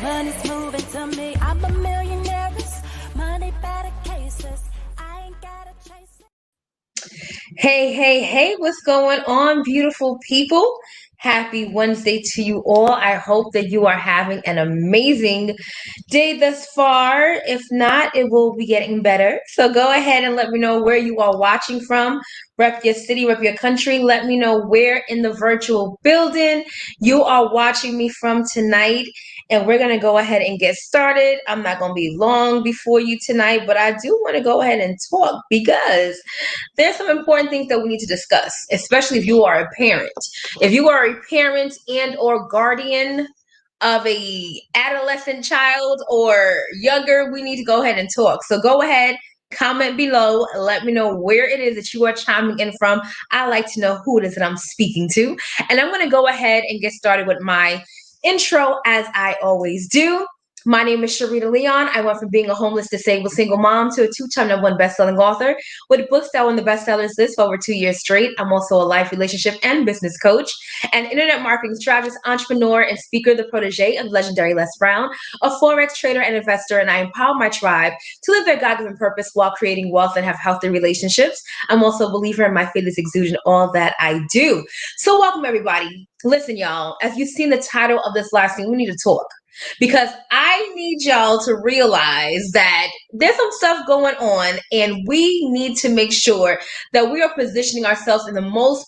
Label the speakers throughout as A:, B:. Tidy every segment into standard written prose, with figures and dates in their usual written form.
A: Money's moving to me. I'm a millionaire. Money better cases. I ain't gotta chase it.
B: Hey, what's going on, beautiful people? Happy Wednesday to you all. I hope that you are having an amazing day thus far. If not, it will be getting better. So go ahead and let me know where you are watching from. Rep your city, rep your country. Let me know where in the virtual building you are watching me from tonight. And we're going to go ahead and get started. I'm not going to be long before you tonight, but I do want to go ahead and talk because there's some important things that we need to discuss, especially if you are a parent. If you are a parent and or guardian of a adolescent child or younger, we need to go ahead and talk. So go ahead, comment below, let me know where it is that you are chiming in from. I like to know who it is that I'm speaking to. And I'm going to go ahead and get started with my intro as I always do. My name is Sharita Leon. I went from being a homeless, disabled single mom to a two-time #1 best-selling author with books that were on the bestsellers list for over 2 years straight. I'm also a life, relationship, and business coach, an internet marketing strategist, entrepreneur, and speaker, the protege of legendary Les Brown, a Forex trader and investor, and I empower my tribe to live their God-given purpose while creating wealth and have healthy relationships. I'm also a believer in my faith is exuding all that I do. So welcome, everybody. Listen, y'all, as you've seen the title of this last thing, we need to talk. Because I need y'all to realize that there's some stuff going on, and we need to make sure that we are positioning ourselves in the most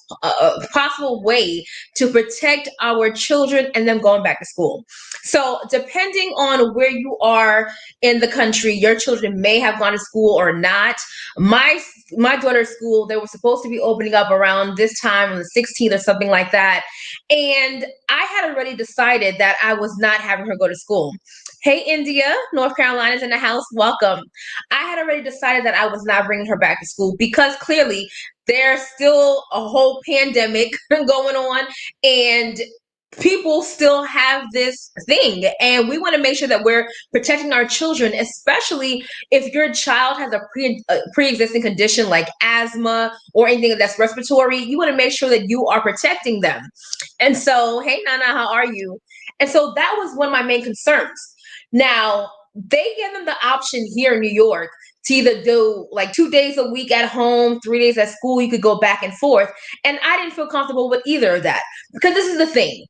B: possible way to protect our children and them going back to school. So, depending on where you are in the country, your children may have gone to school or not. My daughter's school, they were supposed to be opening up around this time on the 16th or something like that. And I had already decided that I was not having her go to school. Hey, India, North Carolina's in the house. Welcome. I had already decided that I was not bringing her back to school because clearly there's still a whole pandemic going on, and people still have this thing, and we want to make sure that we're protecting our children, especially if your child has a pre-existing condition like asthma or anything that's respiratory. You want to make sure that you are protecting them. And so, hey, Nana, how are you? And so that was one of my main concerns. Now, they give them the option here in New York to either do like 2 days a week at home, 3 days at school. You could go back and forth. And I didn't feel comfortable with either of that, because this is the thing.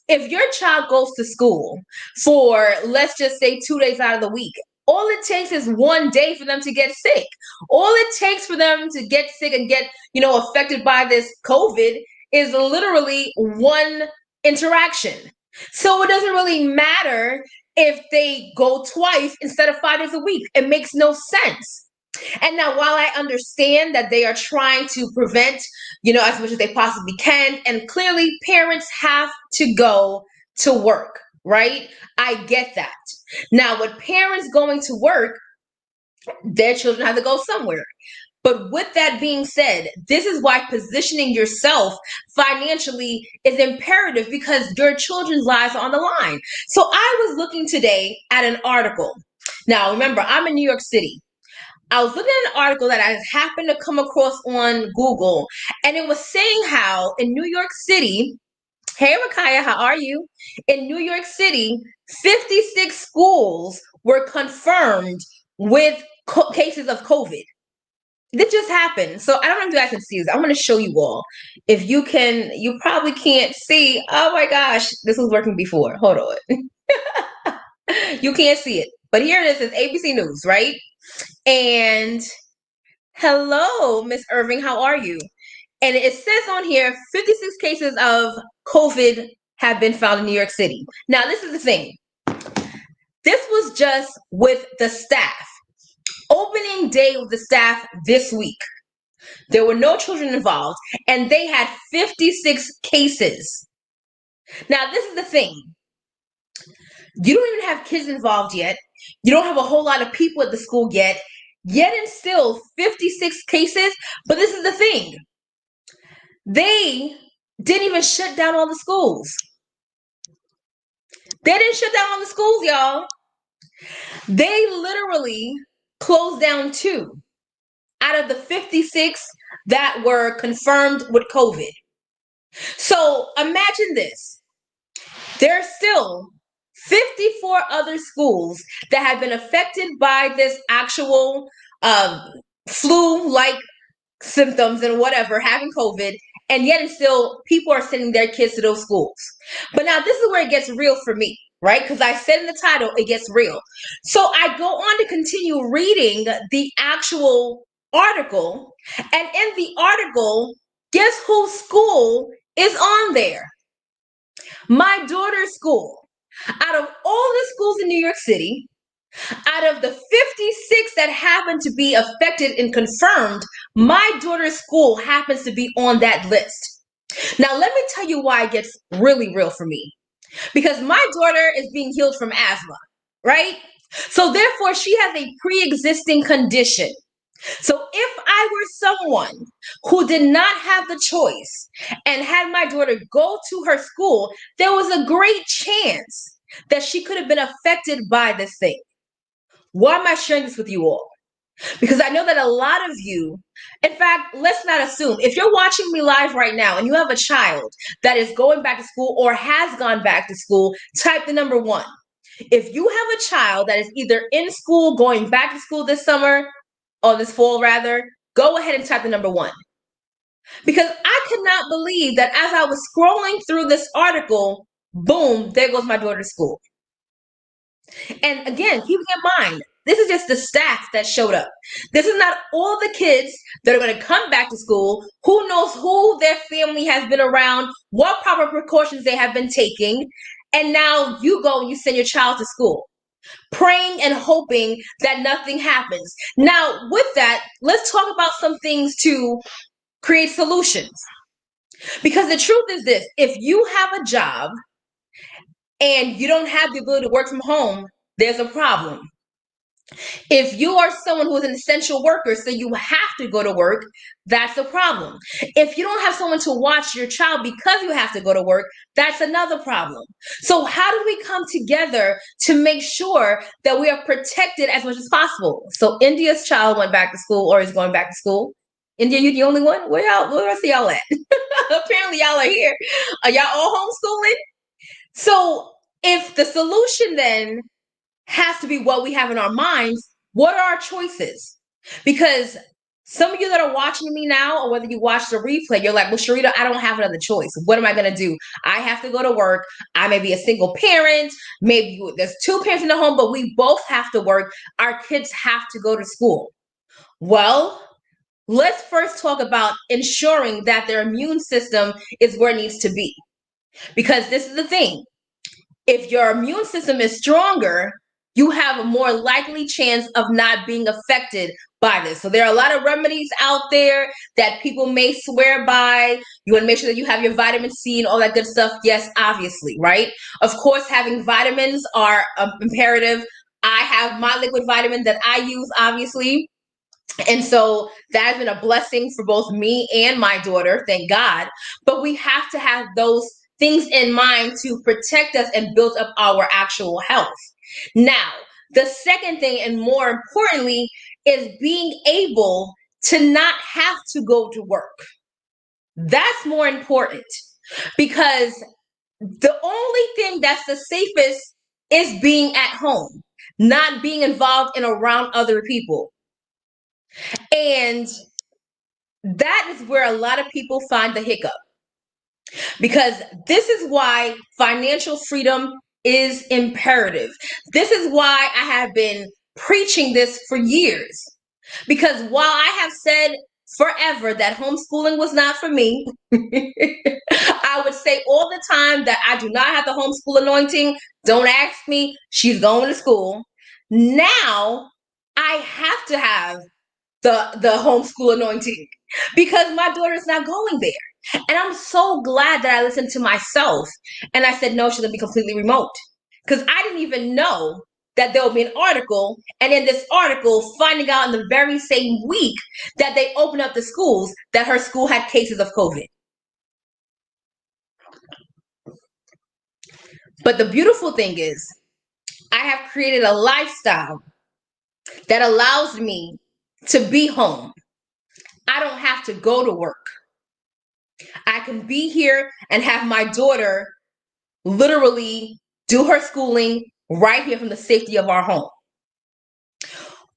B: If your child goes to school for, let's just say, 2 days out of the week, all it takes is 1 day for them to get sick. All it takes for them to get sick and get, affected by this COVID is literally one interaction. So it doesn't really matter if they go twice instead of 5 days a week. It makes no sense. And now, while I understand that they are trying to prevent, as much as they possibly can, and clearly parents have to go to work, right? I get that. Now, with parents going to work, their children have to go somewhere. But with that being said, this is why positioning yourself financially is imperative, because your children's lives are on the line. So I was looking today at an article. Now, remember, I'm in New York City. I was looking at an article that I happened to come across on Google, and it was saying how in New York City, hey, Rakaya, how are you? In New York City, 56 schools were confirmed with cases of COVID. This just happened. So I don't know if you guys can see this. I'm going to show you all. If you can, you probably can't see. Oh my gosh, this was working before. Hold on. You can't see it. But here it is. It's ABC News, right? And hello, Miss Irving, how are you? And it says on here 56 cases of COVID have been found in New York City. Now, this is the thing. This was just with the staff. Opening day with the staff this week. There were no children involved, and they had 56 cases. Now, this is the thing. You don't even have kids involved yet. You don't have a whole lot of people at the school yet and still 56 cases. But this is the thing. They didn't even shut down all the schools. They didn't shut down all the schools, y'all. They literally closed down 2 out of the 56 that were confirmed with COVID. So imagine this. There's still 54 other schools that have been affected by this actual flu-like symptoms and whatever, having COVID, and yet and still people are sending their kids to those schools. But now this is where it gets real for me, right? Because I said in the title, it gets real. So I go on to continue reading the actual article, and in the article, guess whose school is on there? My daughter's school. Out of all the schools in New York City, out of the 56 that happen to be affected and confirmed, my daughter's school happens to be on that list. Now, let me tell you why it gets really real for me. Because my daughter is being healed from asthma, right? So, therefore, she has a pre existing condition. So, if I were someone who did not have the choice and had my daughter go to her school, there was a great chance that she could have been affected by this thing. Why am I sharing this with you all? Because I know that a lot of you, in fact, let's not assume, if you're watching me live right now and you have a child that is going back to school or has gone back to school, type the number 1. If you have a child that is either in school, going back to school this summer, or this fall rather, go ahead and type the number 1. Because I could not believe that as I was scrolling through this article, boom, there goes my daughter's school. And again, keep in mind, this is just the stats that showed up. This is not all the kids that are going to come back to school. Who knows who their family has been around, what proper precautions they have been taking. And now you go and you send your child to school, praying and hoping that nothing happens. Now, with that, let's talk about some things to create solutions. Because the truth is this, if you have a job and you don't have the ability to work from home, there's a problem. If you are someone who is an essential worker, so you have to go to work, that's a problem. If you don't have someone to watch your child because you have to go to work, that's another problem. So how do we come together to make sure that we are protected as much as possible? So India's child went back to school or is going back to school. India, you the only one? Where the rest of y'all at? Apparently y'all are here. Are y'all all homeschooling? So if the solution then has to be what we have in our minds, what are our choices? Because some of you that are watching me now, or whether you watch the replay, you're like, well, Sharita, I don't have another choice. What am I going to do? I have to go to work. I may be a single parent. Maybe there's 2 parents in the home, but we both have to work. Our kids have to go to school. Well, let's first talk about ensuring that their immune system is where it needs to be. Because this is the thing. If your immune system is stronger, you have a more likely chance of not being affected by this. So there are a lot of remedies out there that people may swear by. You want to make sure that you have your vitamin C and all that good stuff. Yes, obviously, right? Of course, having vitamins are imperative. I have my liquid vitamin that I use, obviously. And so that has been a blessing for both me and my daughter, thank God. But we have to have those things in mind to protect us and build up our actual health. Now, the second thing, and more importantly, is being able to not have to go to work. That's more important because the only thing that's the safest is being at home, not being involved and around other people. And that is where a lot of people find the hiccup. Because this is why financial freedom is imperative. This is why I have been preaching this for years. Because while I have said forever that homeschooling was not for me, I would say all the time that I do not have the homeschool anointing. Don't ask me. She's going to school. Now I have to have the homeschool anointing because my daughter's not going there. And I'm so glad that I listened to myself and I said, no, she's going to be completely remote. Because I didn't even know that there would be an article. And in this article, finding out in the very same week that they opened up the schools, that her school had cases of COVID. But the beautiful thing is, I have created a lifestyle that allows me to be home. I don't have to go to work. I can be here and have my daughter literally do her schooling right here from the safety of our home.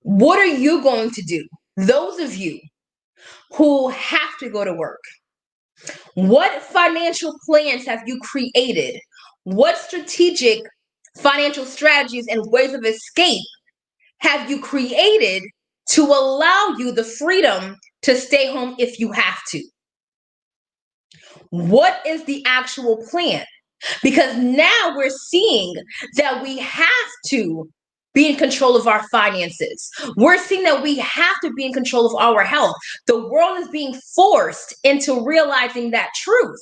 B: What are you going to do? Those of you who have to go to work, what financial plans have you created? What strategic financial strategies and ways of escape have you created to allow you the freedom to stay home if you have to? What is the actual plan? Because now we're seeing that we have to be in control of our finances. We're seeing that we have to be in control of our health. The world is being forced into realizing that truth.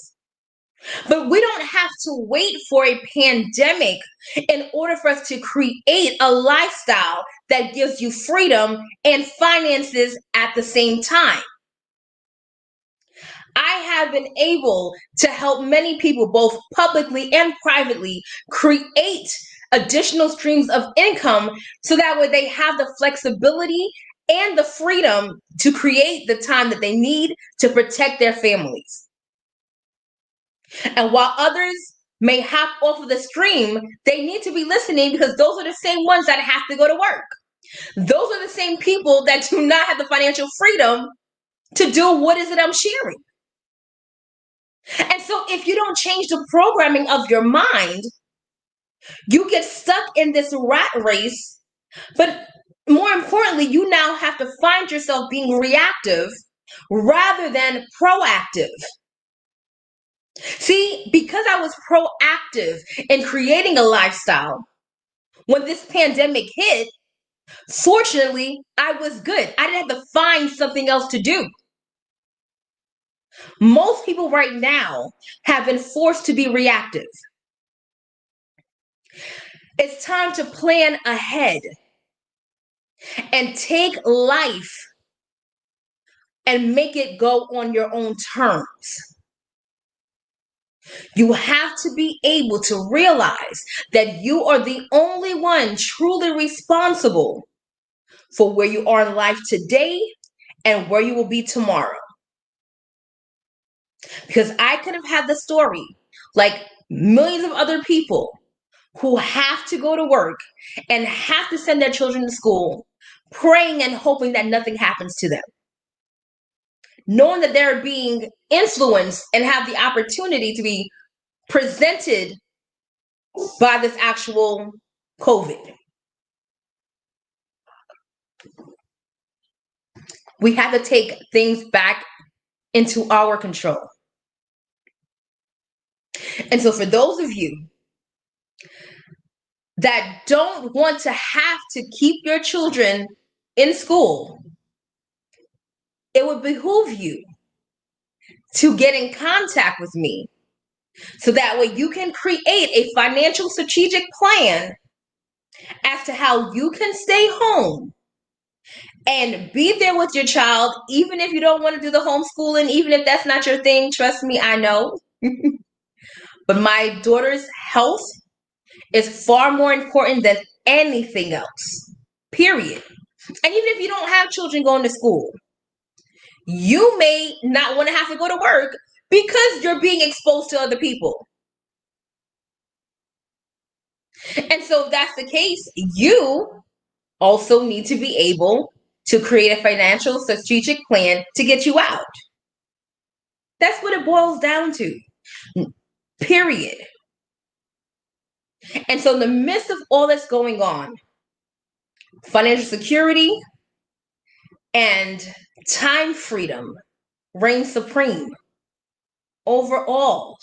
B: But we don't have to wait for a pandemic in order for us to create a lifestyle that gives you freedom and finances at the same time. I have been able to help many people, both publicly and privately, create additional streams of income so that way they have the flexibility and the freedom to create the time that they need to protect their families. And while others may hop off of the stream, they need to be listening because those are the same ones that have to go to work. Those are the same people that do not have the financial freedom to do what is it I'm sharing. And so if you don't change the programming of your mind, you get stuck in this rat race. But more importantly, you now have to find yourself being reactive rather than proactive. See, because I was proactive in creating a lifestyle, when this pandemic hit, fortunately, I was good. I didn't have to find something else to do. Most people right now have been forced to be reactive. It's time to plan ahead and take life and make it go on your own terms. You have to be able to realize that you are the only one truly responsible for where you are in life today and where you will be tomorrow. Because I could have had the story like millions of other people who have to go to work and have to send their children to school, praying and hoping that nothing happens to them, knowing that they're being influenced and have the opportunity to be presented by this actual COVID. We have to take things back into our control. And so for those of you that don't want to have to keep your children in school, it would behoove you to get in contact with me so that way you can create a financial strategic plan as to how you can stay home and be there with your child, even if you don't want to do the homeschooling, even if that's not your thing. Trust me, I know. But my daughter's health is far more important than anything else, period. And even if you don't have children going to school, you may not want to have to go to work because you're being exposed to other people. And so if that's the case, you also need to be able to create a financial strategic plan to get you out. That's what it boils down to, period. And so in the midst of all that's going on, financial security and time freedom reigns supreme overall.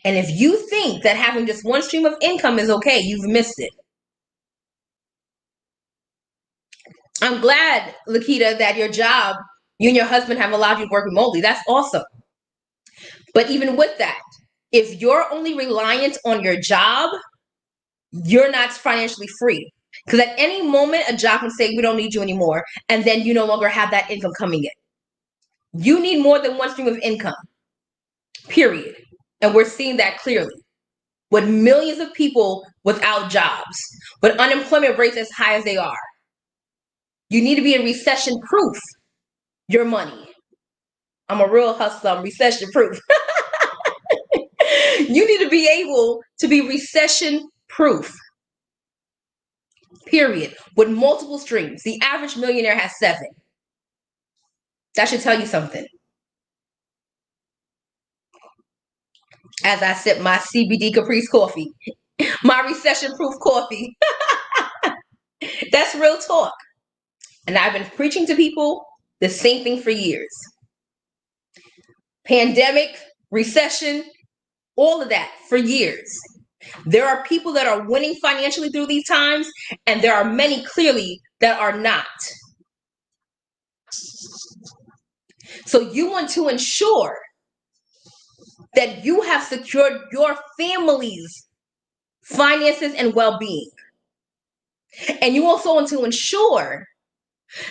B: And if you think that having just one stream of income is okay, you've missed it. I'm glad, Lakita, that your job, you and your husband have allowed you to work remotely. That's awesome. But even with that, if you're only reliant on your job, you're not financially free. Because at any moment, a job can say, we don't need you anymore. And then you no longer have that income coming in. You need more than one stream of income, period. And we're seeing that clearly with millions of people without jobs, with unemployment rates as high as they are. You need to be recession proof your money. I'm a real hustler. I'm recession proof. You need to be able to be recession proof. Period. With multiple streams. The average millionaire has 7. That should tell you something. As I sip my CBD Caprice coffee, my recession proof coffee. That's real talk. And I've been preaching to people the same thing for years. Pandemic, recession, all of that for years. There are people that are winning financially through these times, and there are many clearly that are not. So you want to ensure that you have secured your family's finances and well-being. And you also want to ensure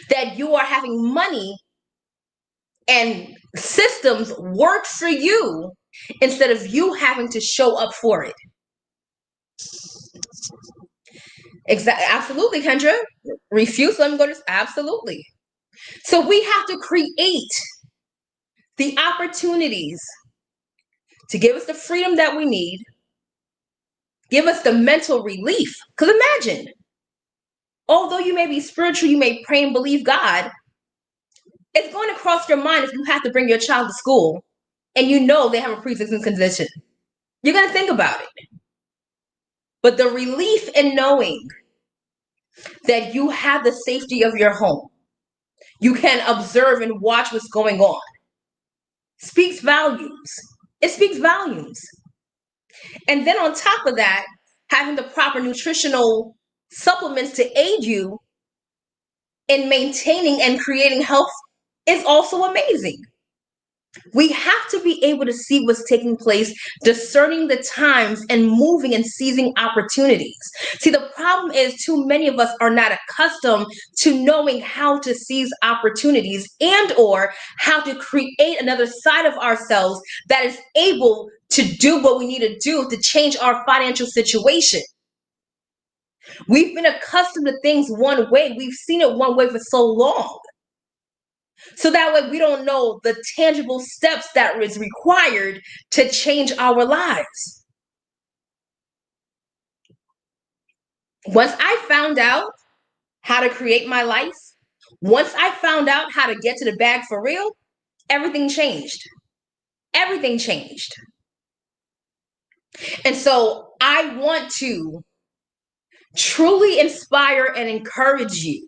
B: that you are having money and systems work for you instead of you having to show up for it. Exactly. Absolutely, Kendra. Refuse. Let me go to absolutely. So we have to create the opportunities to give us the freedom that we need, give us the mental relief. Because imagine, although you may be spiritual, you may pray and believe God, it's going to cross your mind if you have to bring your child to school and you know they have a pre-existing condition. You're going to think about it. But the relief in knowing that you have the safety of your home, you can observe and watch what's going on, speaks volumes. It speaks volumes. And then on top of that, having the proper nutritional supplements to aid you in maintaining and creating health is also amazing. We have to be able to see what's taking place, discerning the times and moving and seizing opportunities. See, the problem is too many of us are not accustomed to knowing how to seize opportunities and or how to create another side of ourselves that is able to do what we need to do to change our financial situation. We've been accustomed to things one way. We've seen it one way for so long. So that way we don't know the tangible steps that is required to change our lives. Once I found out how to create my life, once I found out how to get to the bag for real, everything changed. Everything changed. And so I want to truly inspire and encourage you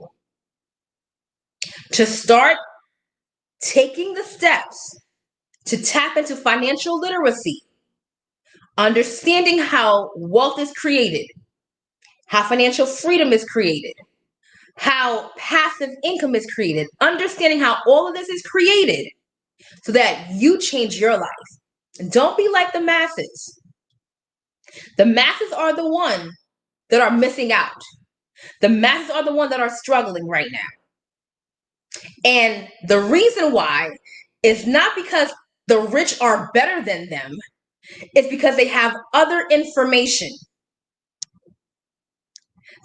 B: to start taking the steps to tap into financial literacy, understanding how wealth is created, how financial freedom is created, how passive income is created, understanding how all of this is created so that you change your life. And don't be like the masses. The masses are the ones that are missing out. The masses are the ones that are struggling right now. And the reason why is not because the rich are better than them. It's because they have other information.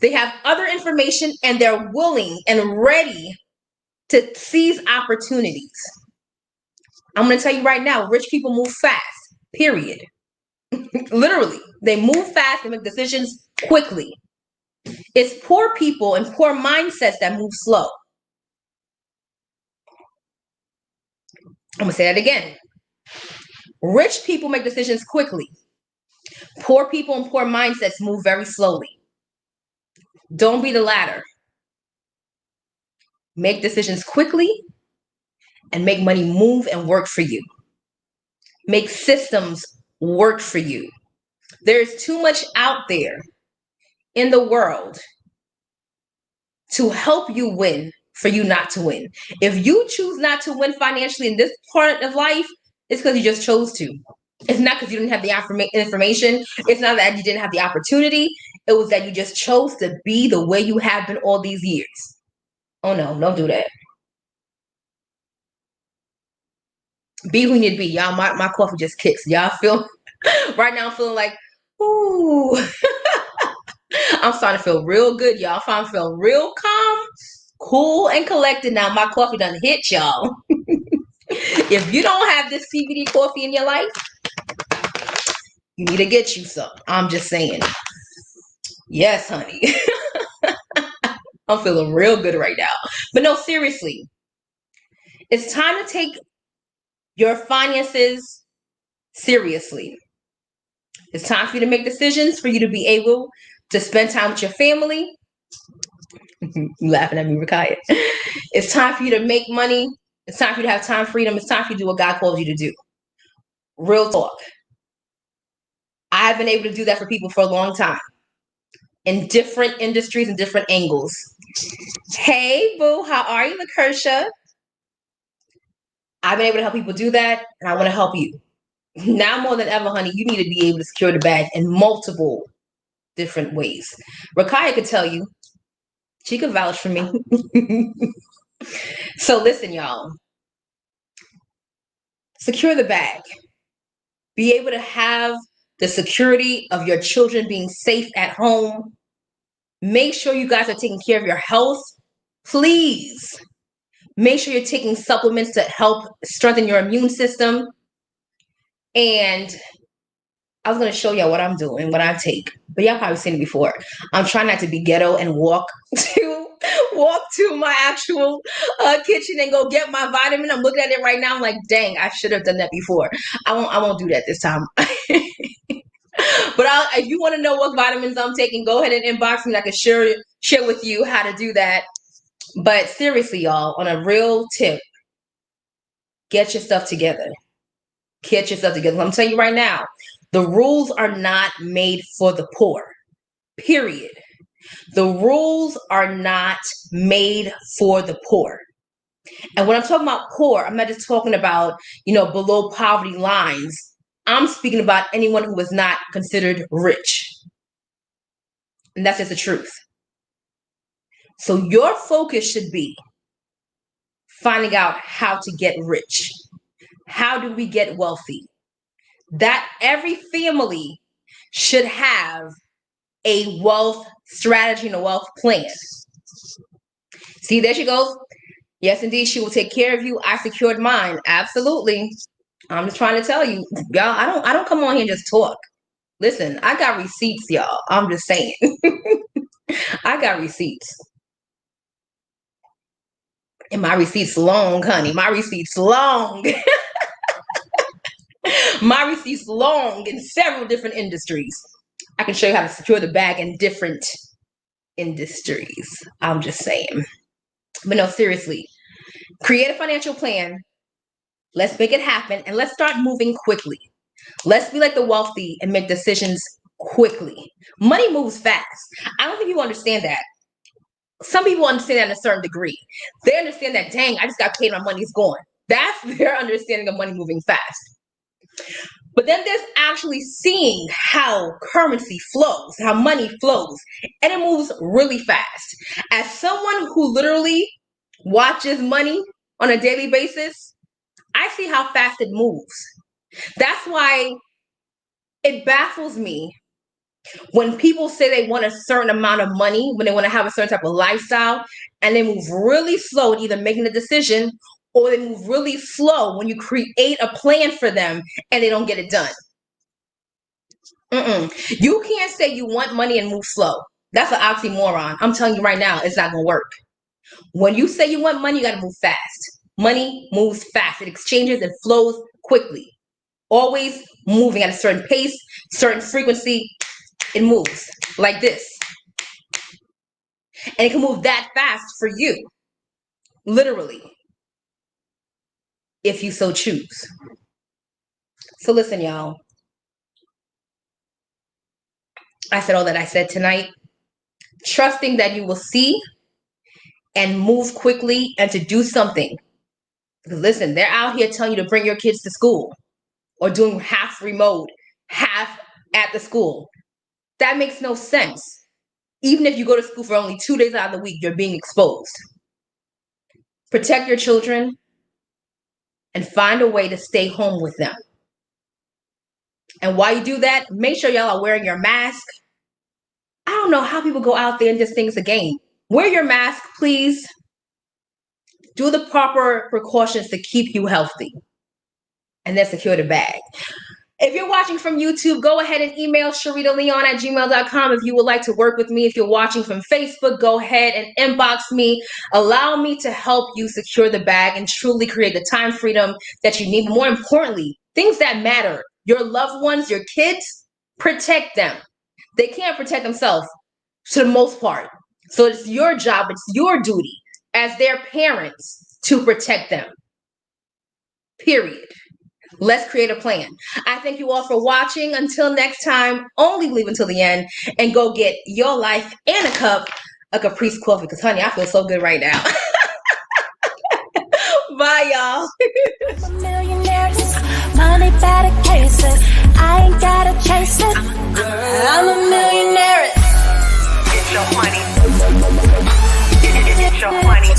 B: They have other information and they're willing and ready to seize opportunities. I'm going to tell you right now, rich people move fast, period. Literally, they move fast and make decisions quickly. It's poor people and poor mindsets that move slow. I'm going to say that again. Rich people make decisions quickly. Poor people and poor mindsets move very slowly. Don't be the latter. Make decisions quickly and make money move and work for you. Make systems work for you. There's too much out there in the world to help you win for you not to win. If you choose not to win financially in this part of life, it's because you just chose to. It's not because you didn't have the information. It's not that you didn't have the opportunity. It was that you just chose to be the way you have been all these years. Oh no, don't do that. Be who you need to be. Y'all, my coffee just kicks. Y'all feel, right now I'm feeling like, ooh. I'm starting to feel real good, y'all. I'm starting to feel real calm, cool, and collected now. My coffee done hit, y'all. If you don't have this CBD coffee in your life, You need to get you some. I'm just saying. Yes, honey. I'm feeling real good right now. But no, seriously, it's time to take your finances seriously. It's time for you to make decisions, for you to be able to spend time with your family. You laughing at me, Rakaya. It's time for you to make money. It's time for you to have time freedom. It's time for you to do what God calls you to do. Real talk. I've been able to do that for people for a long time in different industries and different angles. Hey, boo, how are you, LaKersha? I've been able to help people do that, and I want to help you. Now more than ever, honey, you need to be able to secure the bag in multiple different ways. Rakaya could tell you. She could vouch for me. So listen, y'all. Secure the bag. Be able to have the security of your children being safe at home. Make sure you guys are taking care of your health. Please. Make sure you're taking supplements to help strengthen your immune system. And I was going to show y'all what I'm doing, what I take. But y'all probably seen it before. I'm trying not to be ghetto and walk to my actual kitchen and go get my vitamin. I'm looking at it right now. I'm like, dang, I should have done that before. I won't do that this time. But if you want to know what vitamins I'm taking, go ahead and inbox me. I can share with you how to do that. But seriously, y'all, on a real tip, get your stuff together. Get your stuff together. I'm telling you right now, the rules are not made for the poor. Period. The rules are not made for the poor. And when I'm talking about poor, I'm not just talking about, below poverty lines. I'm speaking about anyone who is not considered rich. And that's just the truth. So your focus should be finding out how to get rich. How do we get wealthy? That every family should have a wealth strategy and a wealth plan. See, there she goes. Yes, indeed, she will take care of you. I secured mine. Absolutely. I'm just trying to tell you, y'all, I don't come on here and just talk. Listen, I got receipts, y'all. I'm just saying. I got receipts. And my receipts long, honey. My receipts long. My receipts long in several different industries. I can show you how to secure the bag in different industries. I'm just saying. But no, seriously. Create a financial plan. Let's make it happen. And let's start moving quickly. Let's be like the wealthy and make decisions quickly. Money moves fast. I don't think people understand that. Some people understand that in a certain degree. They understand that, dang, I just got paid, my money's gone. That's their understanding of money moving fast. But then there's actually seeing how currency flows, how money flows, and it moves really fast. As someone who literally watches money on a daily basis, I see how fast it moves. That's why it baffles me when people say they want a certain amount of money, when they want to have a certain type of lifestyle, and they move really slow in either making a decision or they move really slow when you create a plan for them and they don't get it done. You can't say you want money and move slow. That's an oxymoron. I'm telling you right now, it's not going to work. When you say you want money, you got to move fast. Money moves fast. It exchanges and flows quickly. Always moving at a certain pace, certain frequency. It moves like this. And it can move that fast for you. Literally. If you so choose. So listen, y'all. I said all that I said tonight. Trusting that you will see and move quickly and to do something. Because listen, they're out here telling you to bring your kids to school or doing half remote, half at the school. That makes no sense. Even if you go to school for only 2 days out of the week, you're being exposed. Protect your children and find a way to stay home with them. And while you do that, make sure y'all are wearing your mask. I don't know how people go out there and just think it's a game. Wear your mask, please. Do the proper precautions to keep you healthy. And then secure the bag. If you're watching from YouTube, go ahead and email SharitaLeon@gmail.com if you would like to work with me. If you're watching from Facebook, go ahead and inbox me. Allow me to help you secure the bag and truly create the time freedom that you need. More importantly, things that matter. Your loved ones, your kids, protect them. They can't protect themselves to the most part. So it's your job, it's your duty as their parents to protect them. Period. Let's create a plan. I thank you all for watching. Until next time, only leave until the end and go get your life and a cup of Caprice coffee. Because, honey, I feel so good right now. Bye, y'all.
A: I'm a millionaire, money better cases. I ain't gotta chase it. I'm a millionaire.
C: Get your money. Get your money.